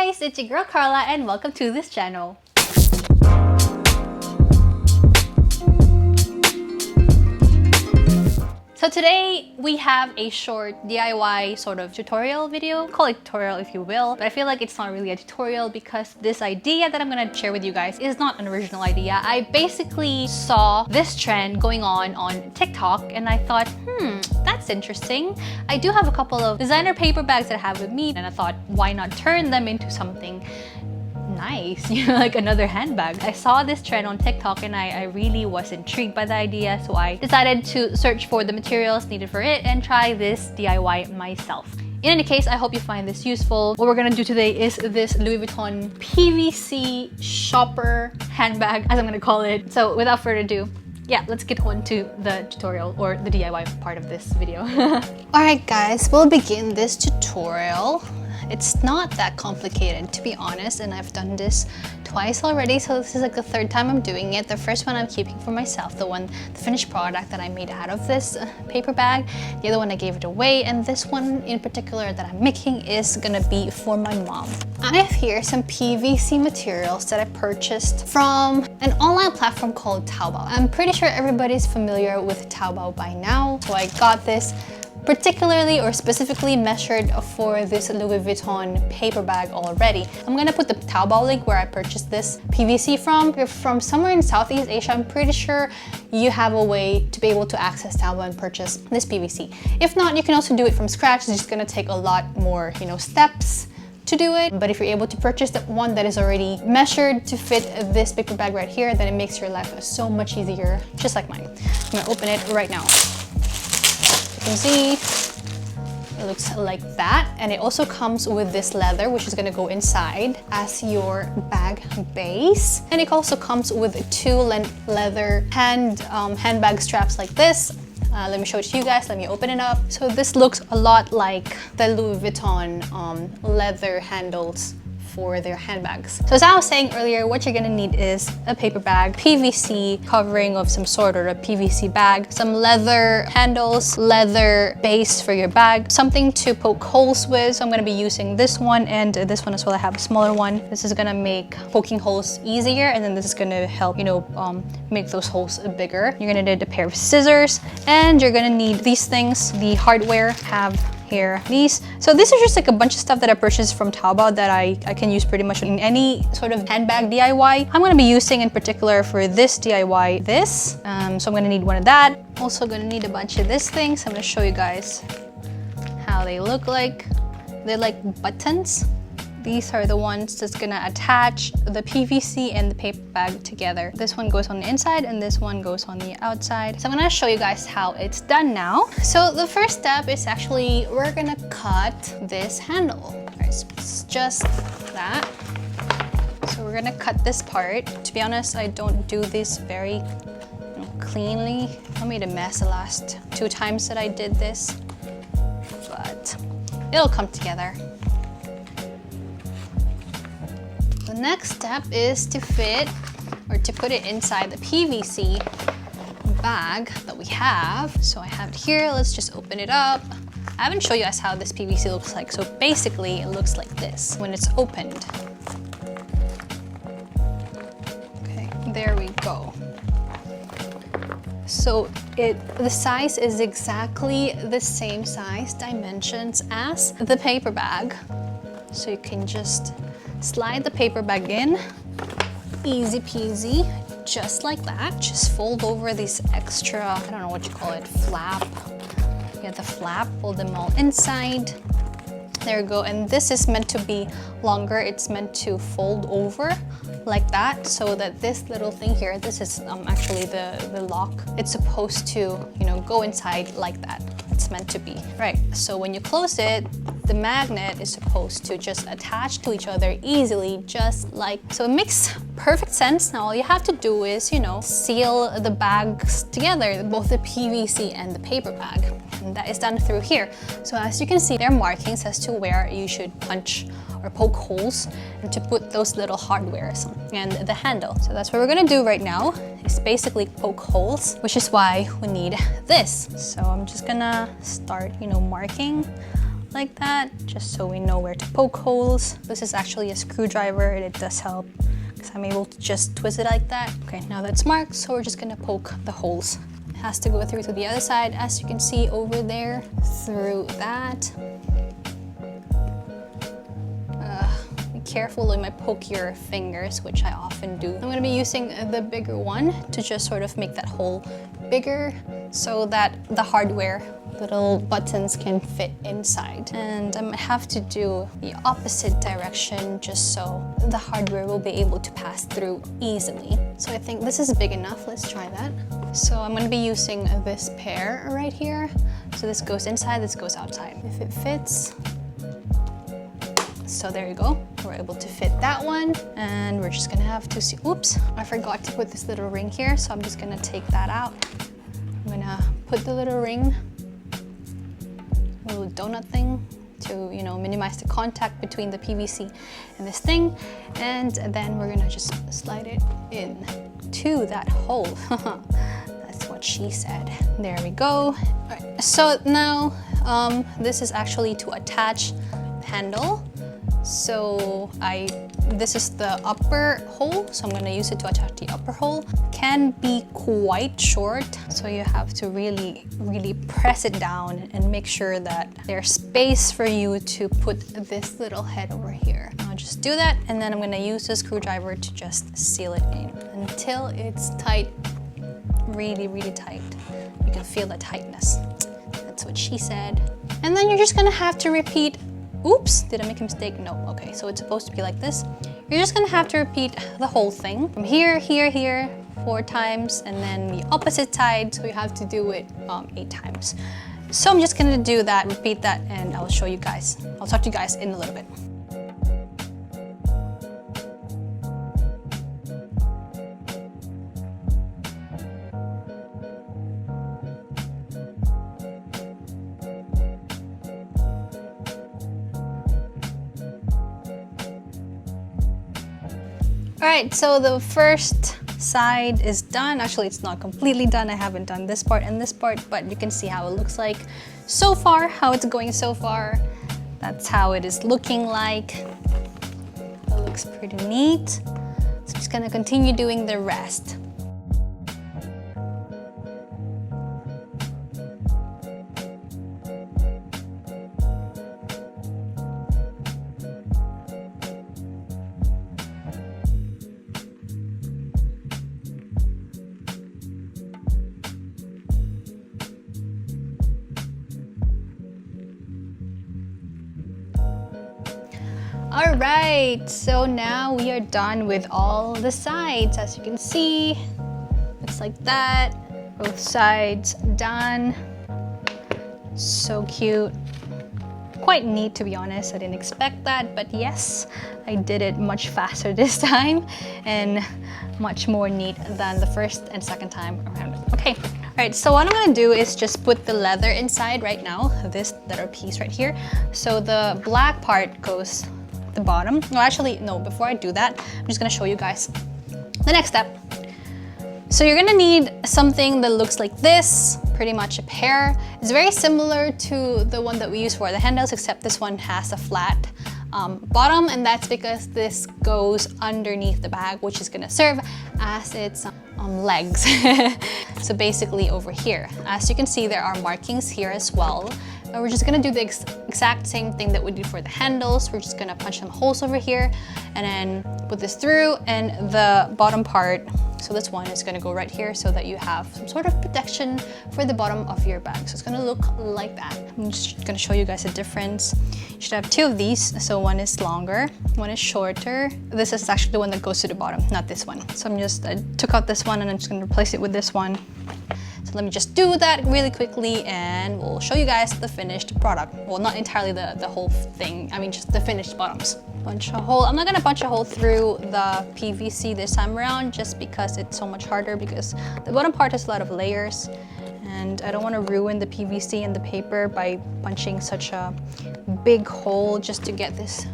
guys, it's your girl Carla and welcome to this channel. So today we have a short DIY sort of tutorial video. Call it tutorial if you will, but I feel like it's not really a tutorial because this idea that I'm gonna share with you guys is not an original idea. I basically saw this trend going on TikTok and I thought, that's interesting. I do have a couple of designer paper bags that I have with me and I thought, why not turn them into something nice, like another handbag. I saw this trend on TikTok and I really was intrigued by the idea, so I decided to search for the materials needed for it and try this DIY myself. In any case, I hope you find this useful. What we're gonna do today is this Louis Vuitton PVC shopper handbag, as I'm gonna call it. So without further ado, yeah, let's get on to the tutorial or the DIY part of this video. Alright guys, we'll begin this tutorial. It's not that complicated, to be honest, and I've done this twice already, so this is like the third time I'm doing it. The first one I'm keeping for myself, the finished product that I made out of this paper bag. The other one I gave it away, and this one in particular that I'm making is gonna be for my mom. I have here some PVC materials that I purchased from an online platform called Taobao. I'm pretty sure everybody's familiar with Taobao by now, so I got this particularly or specifically measured for this Louis Vuitton paper bag already. I'm gonna put the Taobao link where I purchased this PVC from. If you're from somewhere in Southeast Asia, I'm pretty sure you have a way to be able to access Taobao and purchase this PVC. If not, you can also do it from scratch. It's just gonna take a lot more, steps to do it. But if you're able to purchase the one that is already measured to fit this paper bag right here, then it makes your life so much easier, just like mine. I'm gonna open it right now. You can see it looks like that, and it also comes with this leather which is going to go inside as your bag base, and it also comes with two leather handbag straps like this. Let me show it to you guys. Let me open it up. So this looks a lot like the Louis Vuitton leather handles for their handbags. So as I was saying earlier, what you're gonna need is a paper bag, PVC covering of some sort, or a PVC bag, some leather handles, leather base for your bag, something to poke holes with. So I'm gonna be using this one and this one as well. I have a smaller one. This is gonna make poking holes easier, and then this is gonna help, make those holes bigger. You're gonna need a pair of scissors, and you're gonna need these things. The hardware have here these. So this is just like a bunch of stuff that I purchased from Taobao that I can use pretty much in any sort of handbag DIY. I'm gonna be using in particular for this DIY this. So I'm gonna need one of that. Also gonna need a bunch of these things. I'm gonna show you guys how they look like. They're like buttons. These are the ones that's gonna attach the PVC and the paper bag together. This one goes on the inside and this one goes on the outside. So I'm gonna show you guys how it's done now. So the first step is actually, we're gonna cut this handle. Right, so it's just that. So we're gonna cut this part. To be honest, I don't do this very cleanly. I made a mess the last 2 times that I did this, but it'll come together. The next step is to fit or to put it inside the PVC bag that we have. So I have it here. Let's just open it up. I haven't shown you guys how this PVC looks like. So basically it looks like this when it's opened. Okay, there we go. So the size is exactly the same size dimensions as the paper bag. So you can just slide the paper bag in, easy peasy, just like that. Just fold over these extra, I don't know what you call it, flap. You get the flap, fold them all inside. There you go, and this is meant to be longer. It's meant to fold over like that, so that this little thing here, this is actually the lock. It's supposed to, go inside like that. It's meant to be. Right, so when you close it, the magnet is supposed to just attach to each other easily, just like so. It makes perfect sense. Now all you have to do is, seal the bags together, both the PVC and the paper bag. And that is done through here. So as you can see, there are markings as to where you should punch or poke holes and to put those little hardwares and the handle. So that's what we're gonna do right now, is basically poke holes, which is why we need this. So I'm just gonna start, marking like that, just so we know where to poke holes. This is actually a screwdriver and it does help because I'm able to just twist it like that. Okay, now that's marked, so we're just gonna poke the holes. It has to go through to the other side, as you can see over there, through that. Be careful when you poke your fingers, which I often do. I'm gonna be using the bigger one to just sort of make that hole bigger so that the hardware little buttons can fit inside. And I might have to do the opposite direction just so the hardware will be able to pass through easily. So I think this is big enough. Let's try that. So I'm gonna be using this pair right here. So this goes inside, this goes outside. If it fits. So there you go. We're able to fit that one. And we're just gonna have to see, oops, I forgot to put this little ring here. So I'm just gonna take that out. I'm gonna put the little ring, little donut thing to, you know, minimize the contact between the PVC and this thing. And then we're gonna just slide it in to that hole. That's what she said. There we go. All right, so now this is actually to attach the handle. So this is the upper hole, so I'm gonna use it to attach the upper hole. Can be quite short, so you have to really, really press it down and make sure that there's space for you to put this little head over here. I'll just do that, and then I'm gonna use the screwdriver to just seal it in until it's tight, really, really tight. You can feel the tightness. That's what she said. And then you're just gonna have to repeat. Oops, did I make a mistake? No, okay, so it's supposed to be like this. You're just gonna have to repeat the whole thing from here, here, here, 4 times, and then the opposite side, so you have to do it 8 times. So I'm just gonna do that, repeat that, and I'll show you guys. I'll talk to you guys in a little bit. All right, so the first side is done. Actually, it's not completely done. I haven't done this part and this part, but you can see how it looks like so far, how it's going so far. That's how it is looking like. It looks pretty neat. So I'm just gonna continue doing the rest. All right, so now we are done with all the sides. As you can see, looks like that. Both sides done. So cute. Quite neat, to be honest. I didn't expect that, but yes, I did it much faster this time and much more neat than the first and second time around. Okay, all right, so what I'm gonna do is just put the leather inside right now, this leather piece right here. So the black part goes the bottom. No, actually, no, before I do that, I'm just gonna show you guys the next step. So you're gonna need something that looks like this, pretty much a pair. It's very similar to the one that we use for the handles, except this one has a flat bottom, and that's because this goes underneath the bag, which is gonna serve as its legs. So basically over here, as you can see, there are markings here as well. And we're just gonna do the exact same thing that we did for the handles. We're just gonna punch some holes over here and then put this through, and the bottom part, so this one is gonna go right here so that you have some sort of protection for the bottom of your bag. So it's gonna look like that. I'm just gonna show you guys a difference. You should have 2 of these. So one is longer, one is shorter. This is actually the one that goes to the bottom, not this one. So I took out this one and I'm just gonna replace it with this one. So let me just do that really quickly and we'll show you guys the finished product. Well, not entirely the whole thing, I mean just the finished bottoms. Punch a hole. I'm not gonna punch a hole through the PVC this time around just because it's so much harder, because the bottom part has a lot of layers and I don't want to ruin the PVC and the paper by punching such a big hole just to get this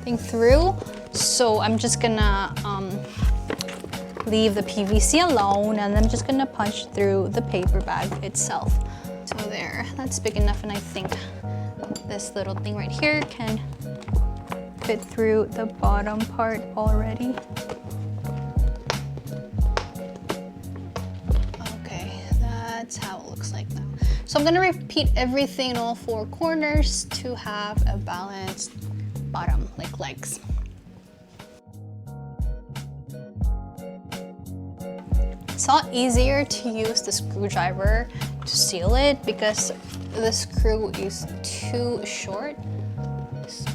thing through. So I'm just gonna leave the PVC alone, and I'm just gonna punch through the paper bag itself. So there, that's big enough, and I think this little thing right here can fit through the bottom part already. Okay, that's how it looks like now. So I'm gonna repeat everything in all four corners to have a balanced bottom, like legs. It's a lot easier to use the screwdriver to seal it because the screw is too short,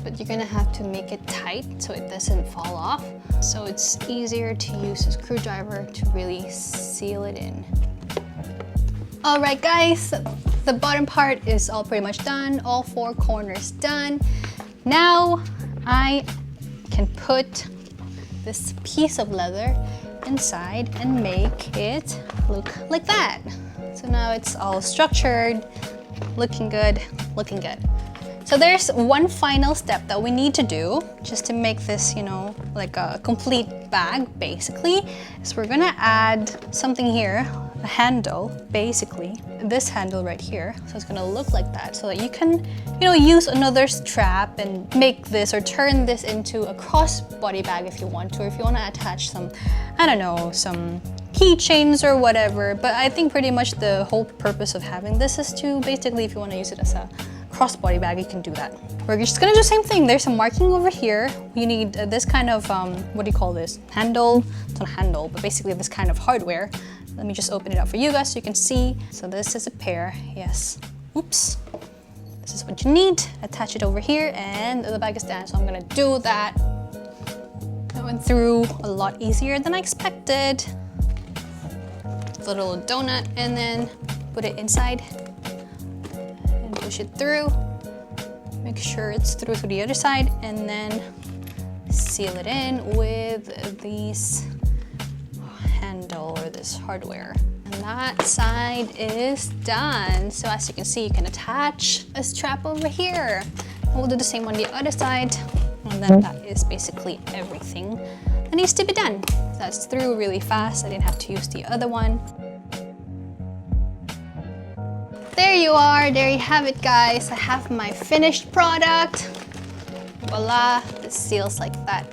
but you're gonna have to make it tight so it doesn't fall off. So it's easier to use a screwdriver to really seal it in. All right, guys, the bottom part is all pretty much done, all four corners done. Now I can put this piece of leather inside and make it look like that. So now it's all structured, looking good, looking good. So there's one final step that we need to do just to make this, you know, like a complete bag basically, is we're gonna add something here, a handle, basically, this handle right here. So it's gonna look like that so that you can, you know, use another strap and make this or turn this into a crossbody bag if you want to, or if you wanna attach some, I don't know, some keychains or whatever. But I think pretty much the whole purpose of having this is to basically, if you wanna use it as a crossbody bag, you can do that. We're just gonna do the same thing. There's a marking over here. You need this kind of, what do you call this? Handle? It's not a handle, but basically this kind of hardware. Let me just open it up for you guys so you can see. So this is a pair, yes. Oops. This is what you need. Attach it over here and the bag is done. So I'm gonna do that. That went through a lot easier than I expected. The little donut and then put it inside. Push it through, make sure it's through to the other side, and then seal it in with these handle or this hardware. And that side is done. So as you can see, you can attach a strap over here. And we'll do the same on the other side. And then that is basically everything that needs to be done. That's through really fast. I didn't have to use the other one. There you are, there you have it, guys. I have my finished product. Voila, it seals like that.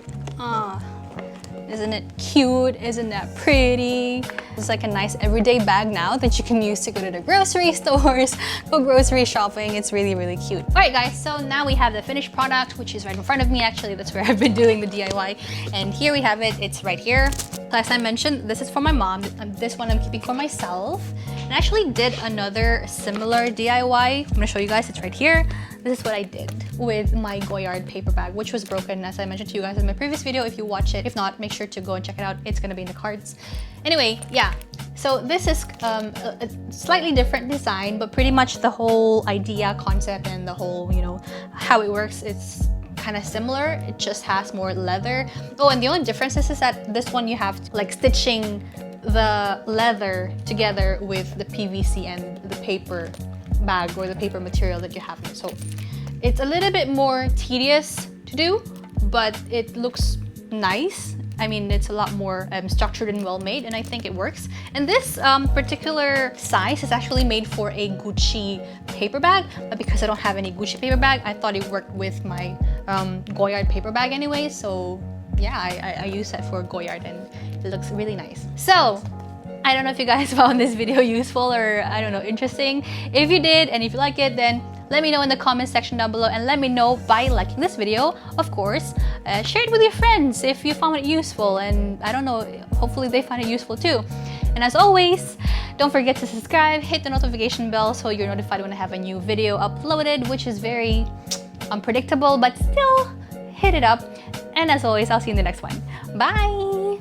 Isn't it cute? Isn't that pretty? It's like a nice everyday bag now that you can use to go to the grocery stores, go grocery shopping. It's really, really cute. All right, guys, so now we have the finished product, which is right in front of me. Actually, that's where I've been doing the DIY. And here we have it, it's right here. As I mentioned, this is for my mom. This one I'm keeping for myself. And I actually did another similar DIY. I'm gonna show you guys, it's right here. This is what I did with my Goyard paper bag, which was broken, as I mentioned to you guys in my previous video. If you watch it, if not, make sure to go and check it out. It's gonna be in the cards. Anyway, yeah. So this is a slightly different design, but pretty much the whole idea, concept, and the whole, you know, how it works, it's kind of similar. It just has more leather. Oh, and the only difference is that this one you have like stitching the leather together with the PVC and the paper bag or the paper material that you have. So it's a little bit more tedious to do, but it looks nice. I mean, it's a lot more structured and well made, and I think it works. And this particular size is actually made for a Gucci paper bag, but because I don't have any Gucci paper bag, I thought it worked with my Goyard paper bag anyway. So yeah, I use that for Goyard and it looks really nice. So I don't know if you guys found this video useful or, I don't know, interesting. If you did, and if you like it, then let me know in the comment section down below, and let me know by liking this video, of course. Share it with your friends if you found it useful, and I don't know, hopefully they find it useful too. And as always, don't forget to subscribe, hit the notification bell so you're notified when I have a new video uploaded, which is very unpredictable, but still hit it up. And as always, I'll see you in the next one. Bye!